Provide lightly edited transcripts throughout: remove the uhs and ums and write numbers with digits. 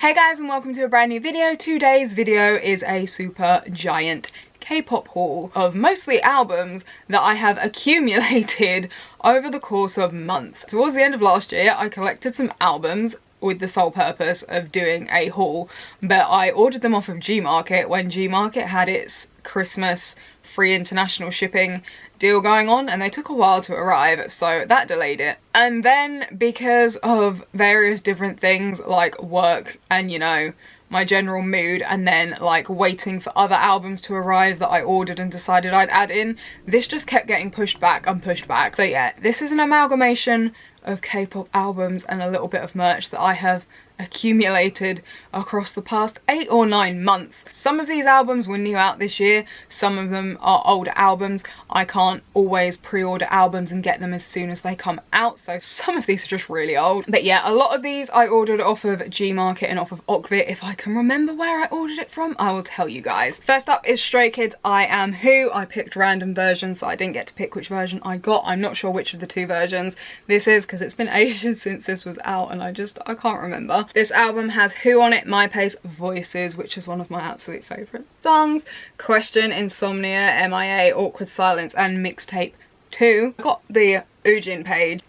Hey guys, and welcome to a brand new video. Today's video is a super giant K-pop haul of mostly albums that I have accumulated over the course of months. Towards the end of last year, I collected some albums with the sole purpose of doing a haul, but I ordered them off of Gmarket when Gmarket had its Christmas free international shipping deal going on, and they took a while to arrive, so that delayed it. And then because of various different things like work and, you know, my general mood, and then like waiting for other albums to arrive that I ordered and decided I'd add in, this just kept getting pushed back and pushed back. So yeah, this is an amalgamation of K-pop albums and a little bit of merch that I have accumulated across the past 8 or 9 months. Some of these albums were new out this year, some of them are older albums. I can't always pre-order albums and get them as soon as they come out, so some of these are just really old. But yeah, a lot of these I ordered off of Gmarket and off of Okvit. If I can remember where I ordered it from, I will tell you guys. First up is Stray Kids' I Am Who. I picked random versions, so I didn't get to pick which version I got. I'm not sure which of the 2 versions this is because it's been ages since this was out and I can't remember. This album has Who on it, My Pace, Voices, which is one of my absolute favourite songs, Question, Insomnia, MIA, Awkward Silence, and Mixtape 2. Got the Ujin page.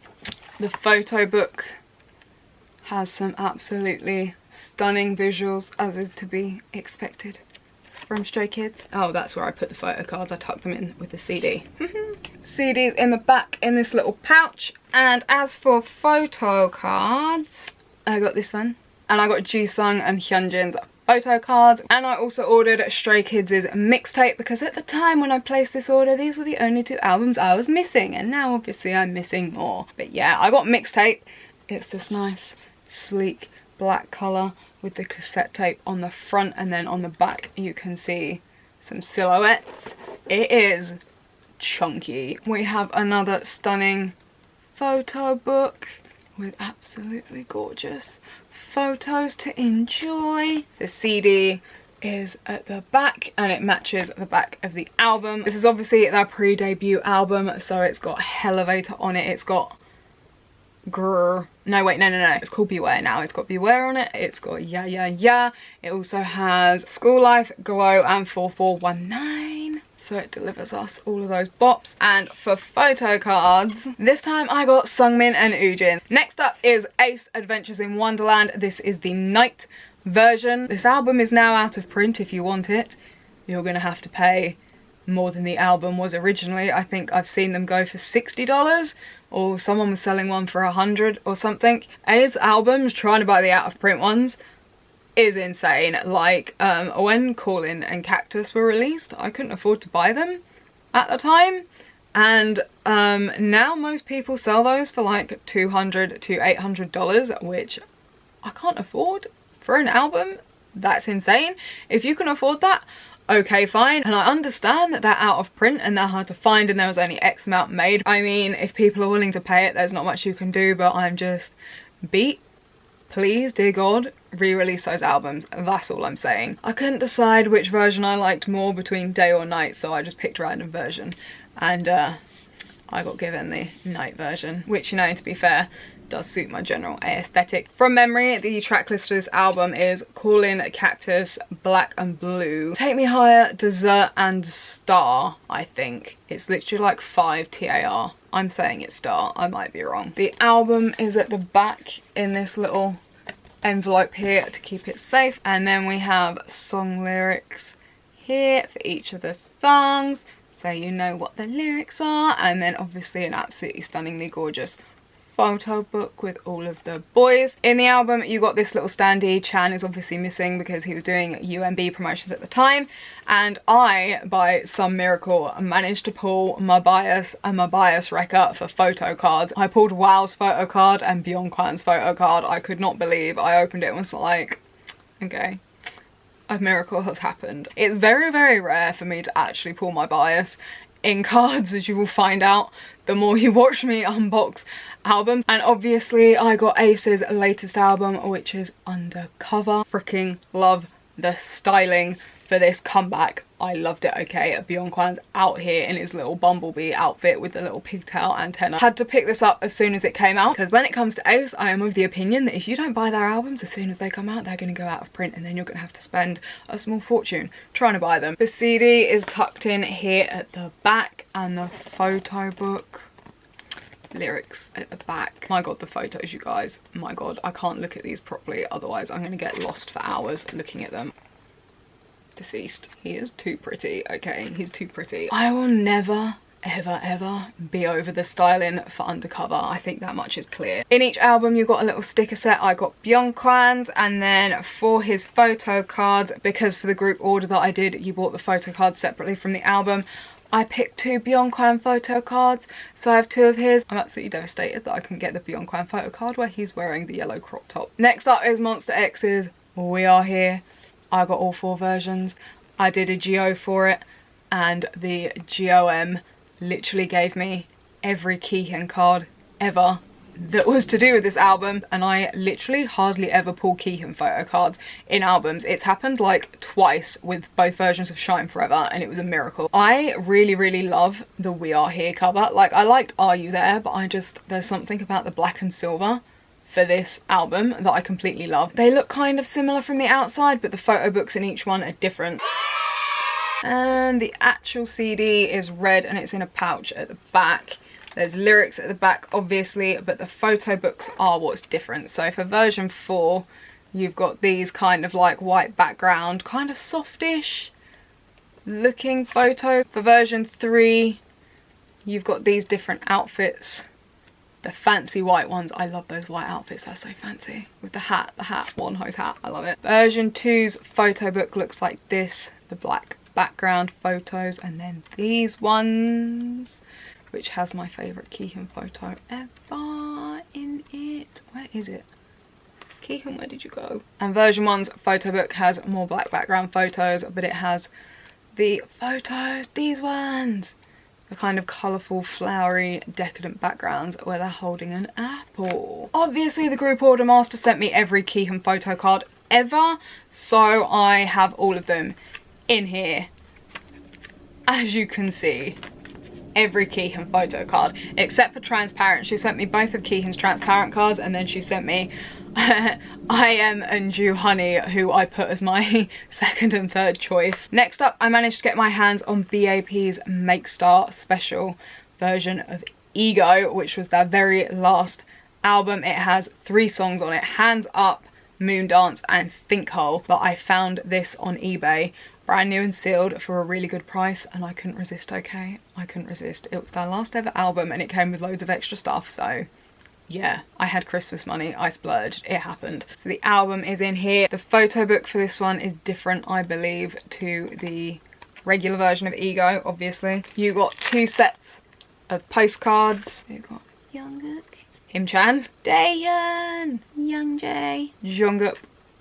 The photo book has some absolutely stunning visuals, as is to be expected from Stray Kids. Oh, that's where I put the photo cards. I tucked them in with the CD. CD's in the back in this little pouch. And as for photo cards, I got this one, and I got Jisung and Hyunjin's photo cards, and I also ordered Stray Kids' mixtape because at the time when I placed this order, these were the only 2 albums I was missing, and now obviously I'm missing more. But yeah, I got mixtape. It's this nice, sleek black colour with the cassette tape on the front, and then on the back you can see some silhouettes. It is chunky. We have another stunning photo book with absolutely gorgeous photos to enjoy. The CD is at the back and it matches the back of the album. This is obviously their pre-debut album, so it's got Elevator on it. It's got no, it's called Beware now. It's got Beware on it. It's got Yeah Yeah Yeah. It also has School Life, Glow, and 4419. So it delivers us all of those bops. And for photo cards, this time I got Sungmin and Ujin. Next up is A.C.E. Adventures in Wonderland. This is the night version. This album is now out of print. If you want it, you're gonna have to pay more than the album was originally. I think I've seen them go for $60, or someone was selling one for $100 or something. A.C.E. albums, trying to buy the out of print ones, is insane. Like when Callin' and Cactus were released, I couldn't afford to buy them at the time, and now most people sell those for like $200 to $800, which I can't afford for an album. That's insane. If you can afford that, okay, fine. And I understand that they're out of print and they're hard to find and there was only X amount made. I mean, if people are willing to pay it, there's not much you can do, but I'm just beat. Please, dear God, re-release those albums. That's all I'm saying. I couldn't decide which version I liked more between day or night, so I just picked a random version. And I got given the night version, which, you know, to be fair, does suit my general aesthetic. From memory, the track list of this album is Callin', Cactus, Black and Blue, Take Me Higher, Dessert, and Star, I think. It's literally like 5 TAR. I'm saying it's Star, I might be wrong. The album is at the back in this little envelope here to keep it safe, and then we have song lyrics here for each of the songs, so you know what the lyrics are, and then obviously an absolutely stunningly gorgeous photo book with all of the boys. In the album you got this little standee. Chan is obviously missing because he was doing UMB promotions at the time, and I, by some miracle, managed to pull my bias and my bias wrecker for photo cards. I pulled Wow's photo card and Byeongkwan's photo card. I could not believe. I opened it and was like, okay, a miracle has happened. It's very, very rare for me to actually pull my bias in cards, as you will find out the more you watch me unbox albums. And obviously I got A.C.E.'s latest album, which is Undercover. Freaking love the styling for this comeback. I loved it, okay? Beyond Kwan's out here in his little bumblebee outfit with the little pigtail antenna. Had to pick this up as soon as it came out, because when it comes to Ace, I am of the opinion that if you don't buy their albums as soon as they come out, they're going to go out of print, and then you're going to have to spend a small fortune trying to buy them. The CD is tucked in here at the back, and the photo book, lyrics at the back. My god, the photos, you guys. My god, I can't look at these properly, otherwise I'm going to get lost for hours looking at them. Deceased. He is too pretty, okay? He's too pretty. I will never ever be over the styling for Undercover. I think that much is clear. In each album you got a little sticker set. I got Beyond Kwan's, and then for his photo cards, because for the group order that I did you bought the photo cards separately from the album, I picked 2 Beyond Kwan photo cards, so I have 2 of his. I'm absolutely devastated that I couldn't get the Beyond Kwan photo card where he's wearing the yellow crop top. Next up is Monsta X's We Are Here. I got all 4 versions. I did a GO for it, and the GOM literally gave me every Keehan card ever that was to do with this album, and I literally hardly ever pull Keehan photo cards in albums. It's happened like twice with both versions of Shine Forever, and it was a miracle. I really love the We Are Here cover. Like, I liked Are You There, but there's something about the black and silver for this album that I completely love. They look kind of similar from the outside, but the photo books in each one are different. And the actual CD is red, and it's in a pouch at the back. There's lyrics at the back, obviously, but the photo books are what's different. So for version 4, you've got these kind of like white background, kind of softish looking photos. For version 3, you've got these different outfits. The fancy white ones. I love those white outfits, they're so fancy. With the hat, one hose hat, I love it. Version 2's photo book looks like this, the black background photos, and then these ones, which has my favourite Keehan photo ever in it. Where is it? Keehan, where did you go? And version 1's photo book has more black background photos, but it has the photos, these ones. The kind of colourful, flowery, decadent backgrounds where they're holding an apple. Obviously, the group order master sent me every Keehan photo card ever, so I have all of them in here. As you can see, every Keehan photo card, except for transparent. She sent me both of Keehan's transparent cards, and then she sent me I Am and Jew Honey, who I put as my second and third choice. Next up, I managed to get my hands on B.A.P's Make Star special version of Ego, which was their very last album. It has 3 songs on it: Hands Up, Moon Dance, and Think Hole. But I found this on eBay, brand new and sealed, for a really good price, and I couldn't resist, okay? I couldn't resist. It was their last ever album, and it came with loads of extra stuff, so yeah, I had Christmas money, I splurged, it happened. So the album is in here. The photo book for this one is different, I believe, to the regular version of Ego, obviously. You got 2 sets of postcards. You got Jungkook, Himchan, Daehyun, Youngjae, Jungkook,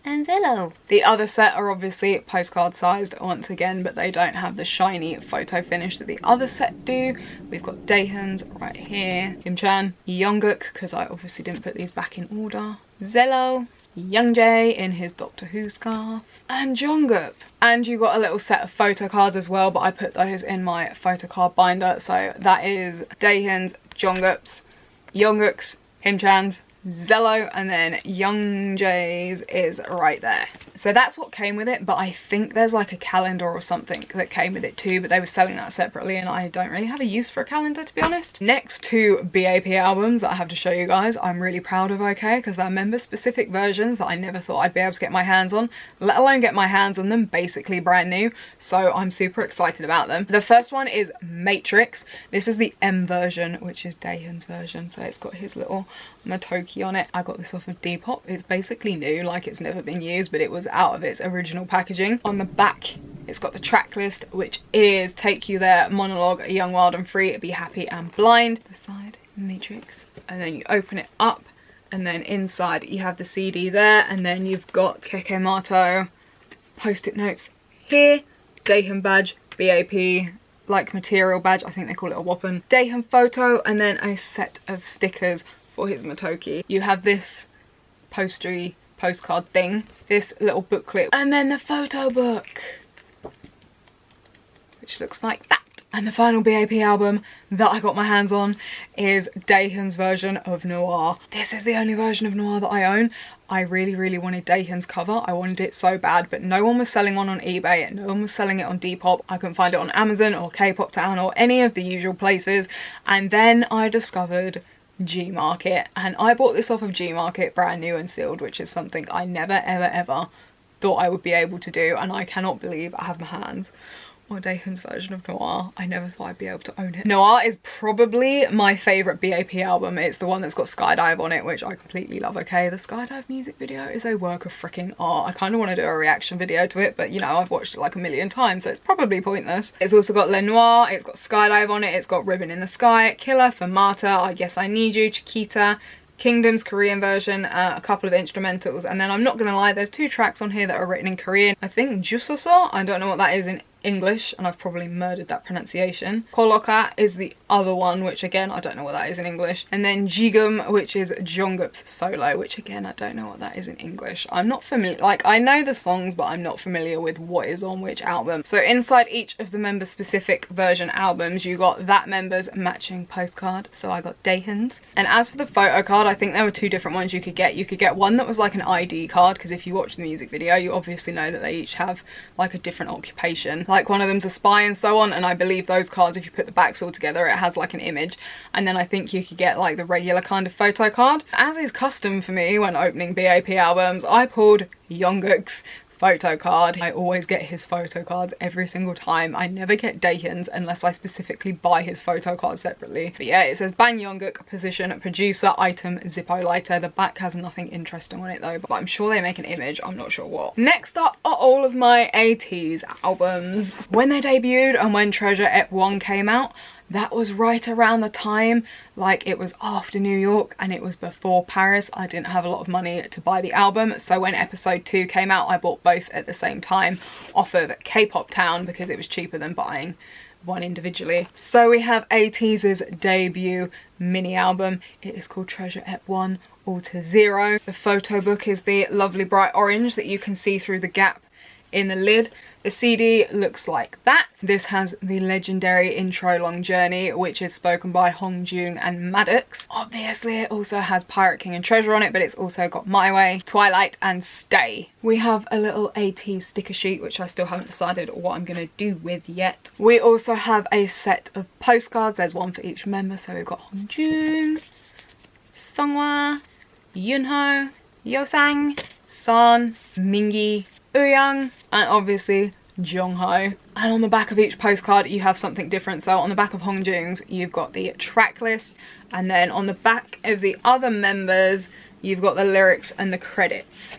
and Zillow. The other set are obviously postcard sized once again, but they don't have the shiny photo finish that the other set do. We've got Daehyun's right here, Himchan, Jungkook, because I obviously didn't put these back in order, Zillow, Youngjae in his Doctor Who scarf, and Jungkook. And you got a little set of photo cards as well, but I put those in my photo card binder. So that is Daehyun's, Jungkook's, Himchan's, Zello, and then Youngjae's is right there. So that's what came with it, but I think there's like a calendar or something that came with it too, but they were selling that separately, and I don't really have a use for a calendar, to be honest. Next 2 B.A.P albums that I have to show you guys, I'm really proud of, okay, because they're member specific versions that I never thought I'd be able to get my hands on, let alone get my hands on them basically brand new, so I'm super excited about them. The first one is Matrix. This is the M version, which is Daehyun's version, so it's got his little Motoki on it. I got this off of Depop. It's basically new, like it's never been used, but it was out of its original packaging. On the back, it's got the track list, which is Take You There, Monologue, Young, Wild and Free, Be Happy and Blind. The side, Matrix. And then you open it up, and then inside you have the CD there, and then you've got Kekkemato, post-it notes here, Daehyun badge, B.A.P, like material badge, I think they call it a Wappen, Daehyun photo, and then a set of stickers for his Motoki. You have this postery postcard thing, this little booklet, and then the photo book. which looks like that. And the final B.A.P album that I got my hands on is Daehyun's version of Noir. This is the only version of Noir that I own. I really wanted Daehyun's cover. I wanted it so bad, but no one was selling one on eBay and no one was selling it on Depop. I couldn't find it on Amazon or K-Pop Town or any of the usual places. And then I discovered Gmarket, and I bought this off of Gmarket brand new and sealed, which is something I never ever thought I would be able to do, and I cannot believe I have my hands on Daehyun's version of Noir. I never thought I'd be able to own it. Noir is probably my favourite B.A.P album. It's the one that's got Skydive on it, which I completely love, okay? The Skydive music video is a work of freaking art. I kind of want to do a reaction video to it, but you know, I've watched it like a million times, so it's probably pointless. It's also got Le Noir, it's got Skydive on it, it's got Ribbon in the Sky, Killer, Fermata, I Guess I Need You, Chiquita, Kingdom's Korean version, a couple of instrumentals, and then I'm not gonna lie, there's 2 tracks on here that are written in Korean. I think Jusoso, I don't know what that is in English, and I've probably murdered that pronunciation. Koloka is the other one, which again, I don't know what that is in English. And then Jigum, which is Jungkook's solo, which again, I don't know what that is in English. I'm not familiar, like I know the songs, but I'm not familiar with what is on which album. So inside each of the member specific version albums, you got that member's matching postcard. So I got Daehyun's. And as for the photo card, I think there were 2 different ones you could get. You could get one that was like an ID card, because if you watch the music video, you obviously know that they each have like a different occupation. Like one of them's a spy and so on, and I believe those cards, if you put the backs all together, it has like an image. And then I think you could get like the regular kind of photo card. As is custom for me when opening B.A.P albums, I pulled Jungkook's photo card. I always get his photo cards every single time. I never get Daehyun's unless I specifically buy his photo card separately. But yeah, it says Ban Jungkook, position, producer, item, Zippo lighter. The back has nothing interesting on it though, but I'm sure they make an image, I'm not sure what. Next up are all of my Ateez albums. When they debuted and when Treasure Ep 1 came out, that was right around the time, like it was after New York and it was before Paris. I didn't have a lot of money to buy the album, so when episode 2 came out, I bought both at the same time off of K-Pop Town because it was cheaper than buying one individually. So we have Ateez's debut mini album. It is called Treasure Ep 1 All to Zero. The photo book is the lovely bright orange that you can see through the gap in the lid. The CD looks like that. This has the legendary intro Long Journey, which is spoken by Hongjoong and Maddox. Obviously it also has Pirate King and Treasure on it, but it's also got My Way, Twilight and Stay. We have a little Ateez sticker sheet, which I still haven't decided what I'm gonna do with yet. We also have a set of postcards. There's one for each member. So we've got Hongjoong, Songhwa, Yunho, Yosang, San, Mingi, Euyang, and obviously Jongho. And on the back of each postcard you have something different. So on the back of Hongjoong's you've got the track list, and then on the back of the other members you've got the lyrics and the credits,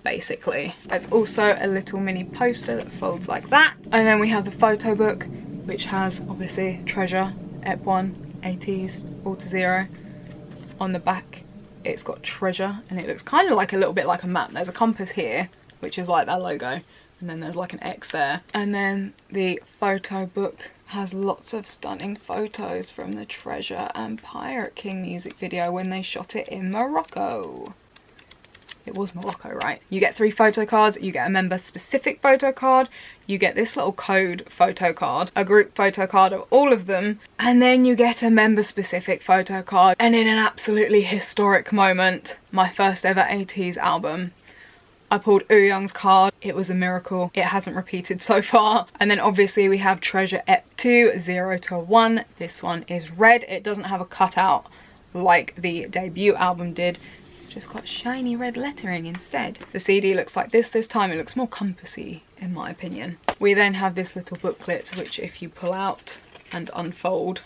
basically. There's also a little mini poster that folds like that, and then we have the photo book, which has obviously Treasure, Ep 1, Ateez, All to Zero. On the back it's got Treasure, and it looks kind of like a little bit like a map. There's a compass here, which is like that logo, and then there's like an X there. And then the photo book has lots of stunning photos from the Treasure and Pirate King music video when they shot it in Morocco. It was Morocco, right? You get 3 photo cards, you get a member specific photo card, you get this little code photo card, a group photo card of all of them, and then you get a member specific photo card. And in an absolutely historic moment, my first ever Ateez album, I pulled Euyang's card. It was a miracle. It hasn't repeated so far. And then obviously we have Treasure Ep 2, 0 to 1. This one is red. It doesn't have a cutout like the debut album did. It's just got shiny red lettering instead. The CD looks like this time. It looks more compassy in my opinion. We then have this little booklet, which if you pull out and unfold,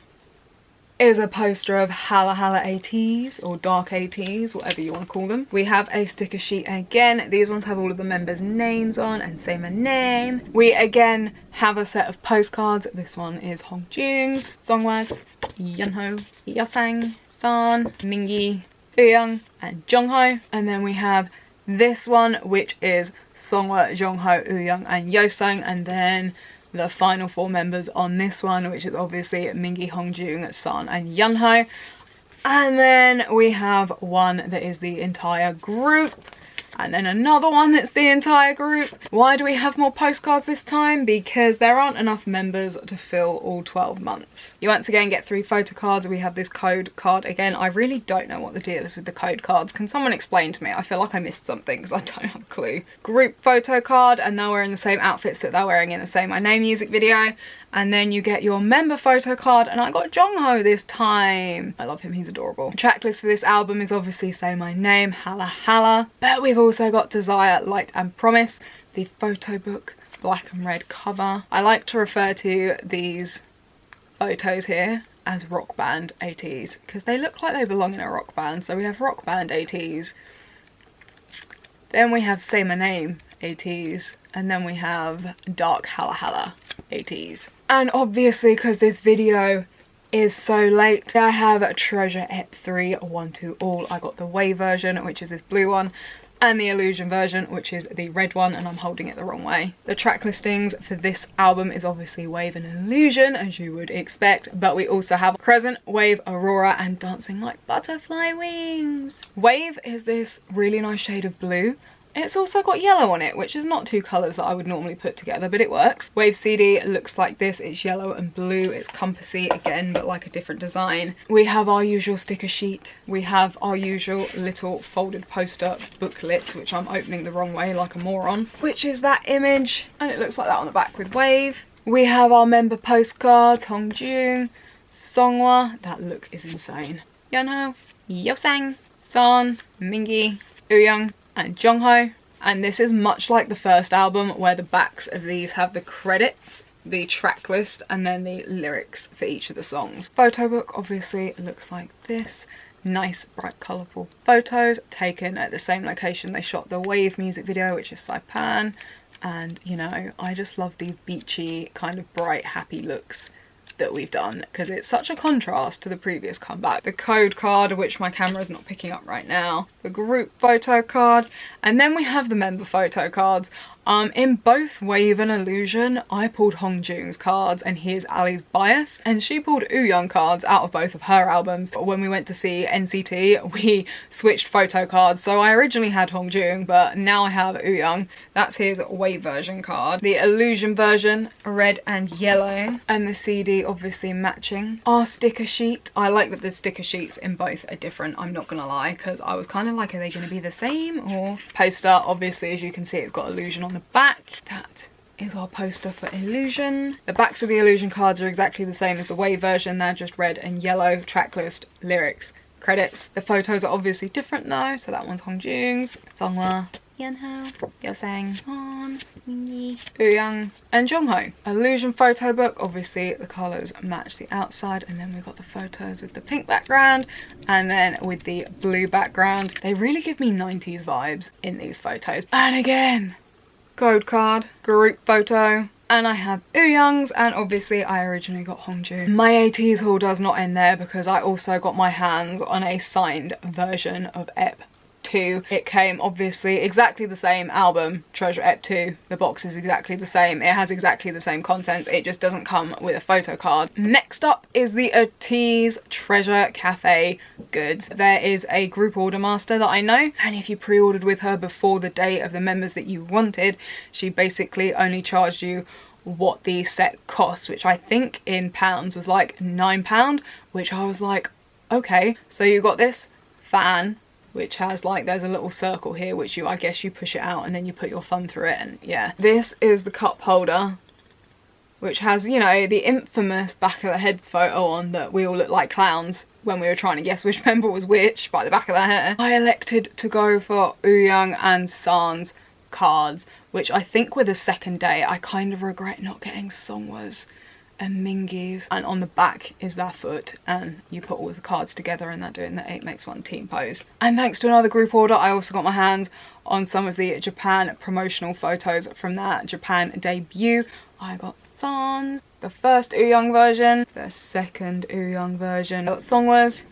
is a poster of Hala Hala Ateez, or Dark Ateez, whatever you want to call them. We have a sticker sheet again. These ones have all of the members' names on, and say my name. We again have a set of postcards. This one is Hongjoong's, Songhwa's, Yunho, Yosang, San, Mingi, Euyang, and Jongho. And then we have this one, which is Songhwa, Jongho, Euyang, and Yosang, and then the final 4 members on this one, which is obviously Mingi, Hongjoong, San and Yunho. And then we have one that is the entire group, And then another one that's the entire group. Why do we have more postcards this time? Because there aren't enough members to fill all 12 months. You once again get 3 photo cards. We have this code card again. I really don't know what the deal is with the code cards. Can someone explain to me? I feel like I missed something because I don't have a clue. Group photo card, and they're wearing the same outfits that they're wearing in the Say My Name music video. And then you get your member photo card, and I got Jongho this time. I love him, he's adorable. The track list for this album is obviously Say My Name, Hala Hala, but we've also got Desire, Light and Promise, the photo book, black and red cover. I like to refer to these photos here as rock band Ateez because they look like they belong in a rock band. So we have rock band Ateez, then we have Say My Name Ateez, and then we have Dark Hala Hala Ateez. And obviously, because this video is so late, I have Treasure EP 3 1 2 All. I got the Wave version, which is this blue one, and the Illusion version, which is the red one, and I'm holding it the wrong way. The track listings for this album is obviously Wave and Illusion, as you would expect, but we also have Crescent, Wave, Aurora, and Dancing Like Butterfly Wings. Wave is this really nice shade of blue. It's also got yellow on it, which is not 2 colours that I would normally put together, but it works. Wave CD looks like this. It's yellow and blue. It's compassy again, but like a different design. We have our usual sticker sheet. We have our usual little folded poster booklet, which I'm opening the wrong way like a moron, which is that image, and it looks like that on the back with Wave. We have our member postcards, Hongjoong, Songhwa. That look is insane. Yeonho, Yeosang, San, Mingi, Ooyoung, and Jongho. And this is much like the first album, where the backs of these have the credits, the track list, and then the lyrics for each of the songs. Photo book obviously looks like this. Nice bright colourful photos taken at the same location they shot the Wave music video, which is Saipan. And you know, I just love these beachy kind of bright happy looks that we've done because it's such a contrast to the previous comeback. The code card, which my camera is not picking up right now, the group photo card, and then we have the member photo cards. In both Wave and Illusion, I pulled Hongjoong's cards and here's Ali's bias, and she pulled Ooyoung cards out of both of her albums. But when we went to see NCT, we switched photo cards. So I originally had Hongjoong, but now I have Ooyoung. That's his Wave version card. The Illusion version, red and yellow, and the CD obviously matching. Our sticker sheet, I like that the sticker sheets in both are different, I'm not gonna lie, because I was kind of like, are they gonna be the same? Or poster, obviously, as you can see, it's got Illusion on the back. That is our poster for Illusion. The backs of the Illusion cards are exactly the same as the Wave version. They're just red and yellow. Track list, lyrics, credits. The photos are obviously different though. So that one's Hongjoong's, Songhwa, Yeonho, Yeosang, Han, Mingi, Ooyoung, and Jongho. Illusion photo book, obviously the colours match the outside, and then we've got the photos with the pink background and then with the blue background. They really give me 90s vibes in these photos. And again, code card, group photo, and I have Ooyoung's, and obviously I originally got Hongjoong. My Ateez haul does not end there because I also got my hands on a signed version of EP 2. It came obviously exactly the same album, Treasure EP 2. The box is exactly the same. It has exactly the same contents. It just doesn't come with a photo card. Next up is the Ateez Treasure Cafe goods. There is a group order master that I know, and if you pre-ordered with her before the day of the members that you wanted, she basically only charged you what the set cost, which I think in pounds was like £9, which I was like, okay. So you got this fan, which has like, there's a little circle here which I guess you push it out and then you put your thumb through it, and yeah. This is the cup holder, which has, you know, the infamous back of the heads photo on that we all look like clowns when we were trying to guess which member was which by the back of their hair. I elected to go for Ooyoung and San's cards, which I think were the second day. I kind of regret not getting Songhwa's and Mingi's, and on the back is their foot, and you put all the cards together and they're doing the 8 makes 1 team pose. And thanks to another group order, I also got my hands on some of the Japan promotional photos from that Japan debut. I got San's, the first Ooyoung version, the second Ooyoung version. I got Songhwa's,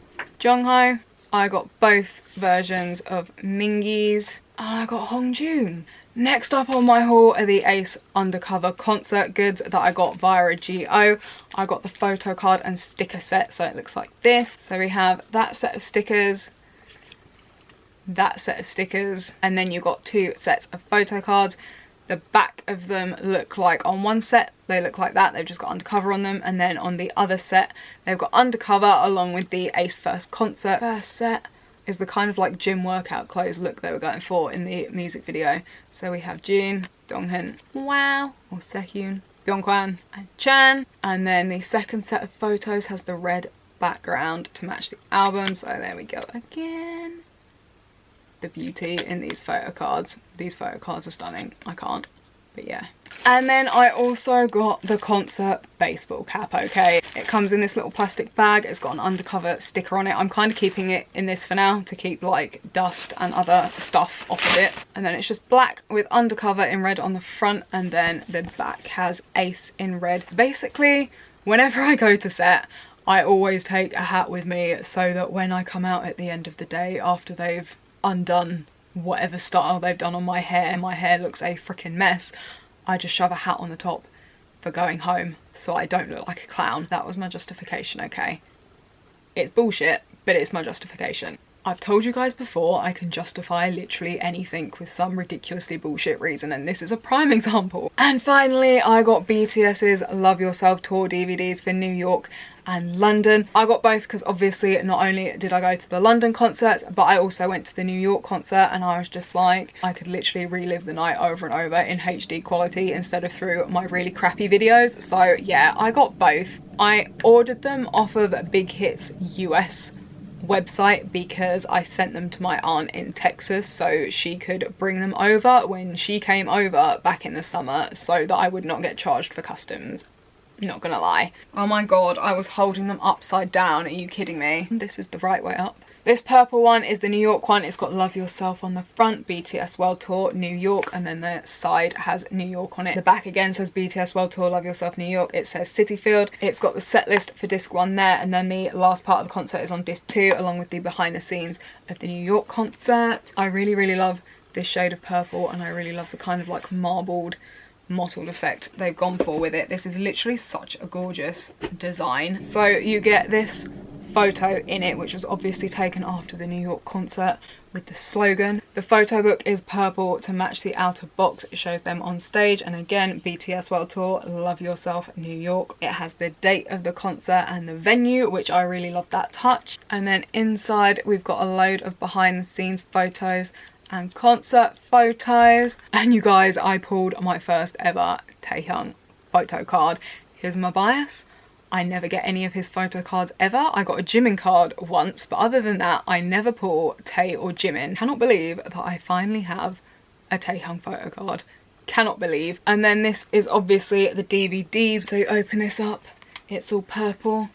Jongho. I got both versions of Mingi's, and I got Hongjoong. Next up on my haul are the A.C.E undercover concert goods that I got via a GO. I got the photo card and sticker set, so it looks like this. So we have that set of stickers, that set of stickers, and then you got 2 sets of photo cards. The back of them look like, on one set they look like that, they've just got undercover on them, and then on the other set they've got undercover along with the A.C.E first concert. First set is the kind of like gym workout clothes look they were going for in the music video. So we have Jin, Donghyun, Wow, or Sehyun, Byungkwan and Chan, and then the second set of photos has the red background to match the album. So there we go again. The beauty in these photo cards. These photo cards are stunning. I can't, but yeah. And then I also got the concert baseball cap, okay? It comes in this little plastic bag. It's got an undercover sticker on it. I'm kind of keeping it in this for now to keep like dust and other stuff off of it. And then it's just black with undercover in red on the front, and then the back has Ace in red. Basically, whenever I go to set, I always take a hat with me so that when I come out at the end of the day after they've undone whatever style they've done on my hair looks a freaking mess, I just shove a hat on the top for going home so I don't look like a clown. That was my justification, okay? It's bullshit, but it's my justification. I've told you guys before, I can justify literally anything with some ridiculously bullshit reason, and this is a prime example. And finally, I got BTS's Love Yourself tour DVDs for New York and London. I got both because obviously not only did I go to the London concert, but I also went to the New York concert, and I was just like, I could literally relive the night over and over in HD quality instead of through my really crappy videos. So yeah, I got both. I ordered them off of Big Hits US website because I sent them to my aunt in Texas so she could bring them over when she came over back in the summer, so that I would not get charged for customs. Not gonna lie. Oh my god, I was holding them upside down. Are you kidding me? This is the right way up. This purple one is the New York one. It's got Love Yourself on the front, BTS World Tour New York, and then the side has New York on it. The back again says BTS World Tour Love Yourself New York. It says City Field. It's got the set list for disc 1 there, and then the last part of the concert is on disc 2 along with the behind the scenes of the New York concert. I really love this shade of purple, and I really love the kind of like marbled mottled effect they've gone for with it. This is literally such a gorgeous design. So you get this photo in it, which was obviously taken after the New York concert with the slogan. The photo book is purple to match the outer box. It shows them on stage, and again, BTS World Tour Love Yourself New York. It has the date of the concert and the venue, which I really love that touch. And then inside we've got a load of behind the scenes photos and concert photos. And you guys, I pulled my first ever Taehyung photo card. Here's my bias. I never get any of his photo cards ever. I got a Jimin card once, but other than that, I never pull Tae or Jimin. Cannot believe that I finally have a Taehyung photo card. Cannot believe. And then this is obviously the DVDs. So you open this up, it's all purple.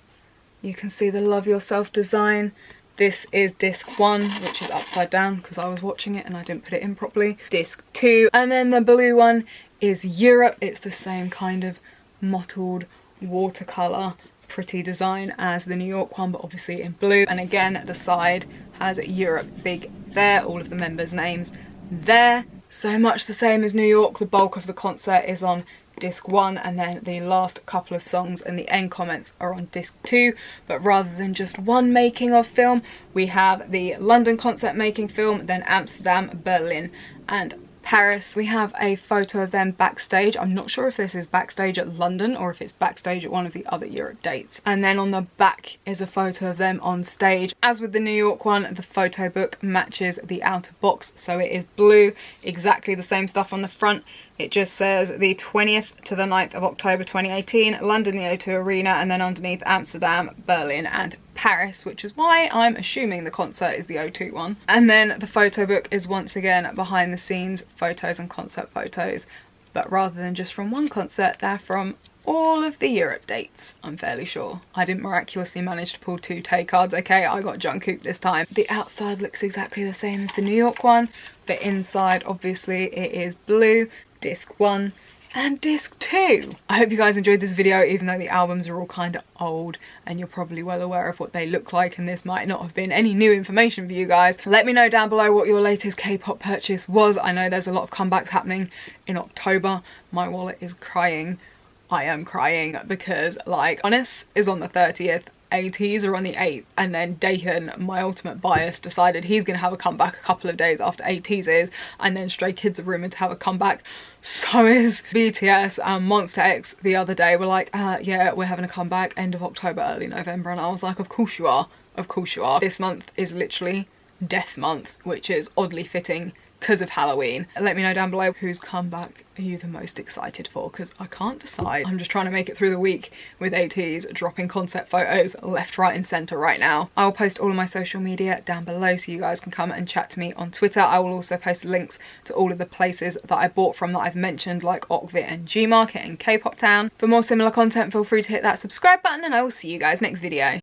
You can see the Love Yourself design. This is disc 1, which is upside down because I was watching it and I didn't put it in properly. Disc 2, and then the blue one is Europe. It's the same kind of mottled watercolor pretty design as the New York one, but obviously in blue. And again, the side has Europe big there, all of the members' names there. So much the same as New York. The bulk of the concert is on disc 1, and then the last couple of songs and the end comments are on disc 2. But rather than just one making of film, we have the London concert making film, then Amsterdam, Berlin and Paris. We have a photo of them backstage. I'm not sure if this is backstage at London or if it's backstage at one of the other Europe dates. And then on the back is a photo of them on stage. As with the New York one, the photo book matches the outer box, so it is blue. Exactly the same stuff on the front. It just says the 20th to the 9th of October 2018, London, the O2 Arena, and then underneath Amsterdam, Berlin and Paris, which is why I'm assuming the concert is the O2 one. And then the photo book is once again behind the scenes photos and concert photos, but rather than just from one concert, they're from all of the Europe dates, I'm fairly sure. I didn't miraculously manage to pull 2 Tae cards, okay? I got Jungkook this time. The outside looks exactly the same as the New York one, but inside, obviously, it is blue. Disc 1 and disc 2. I hope you guys enjoyed this video, even though the albums are all kind of old and you're probably well aware of what they look like, and this might not have been any new information for you guys. Let me know down below what your latest K-pop purchase was. I know there's a lot of comebacks happening in October. My wallet is crying. I am crying because, like, Honest is on the 30th. Ateez are on the 8th, and then Dakin, my ultimate bias, decided he's gonna have a comeback a couple of days after Ateez is, and then Stray Kids are rumoured to have a comeback. So is BTS and Monsta X the other day were like, yeah, we're having a comeback end of October, early November, and I was like, of course you are, of course you are. This month is literally Death Month, which is oddly fitting because of Halloween. Let me know down below whose comeback are you the most excited for, because I can't decide. I'm just trying to make it through the week with Ateez dropping concept photos left, right and centre right now. I will post all of my social media down below so you guys can come and chat to me on Twitter. I will also post links to all of the places that I bought from that I've mentioned, like Okvit and G Market and K-Pop Town. For more similar content, feel free to hit that subscribe button, and I will see you guys next video.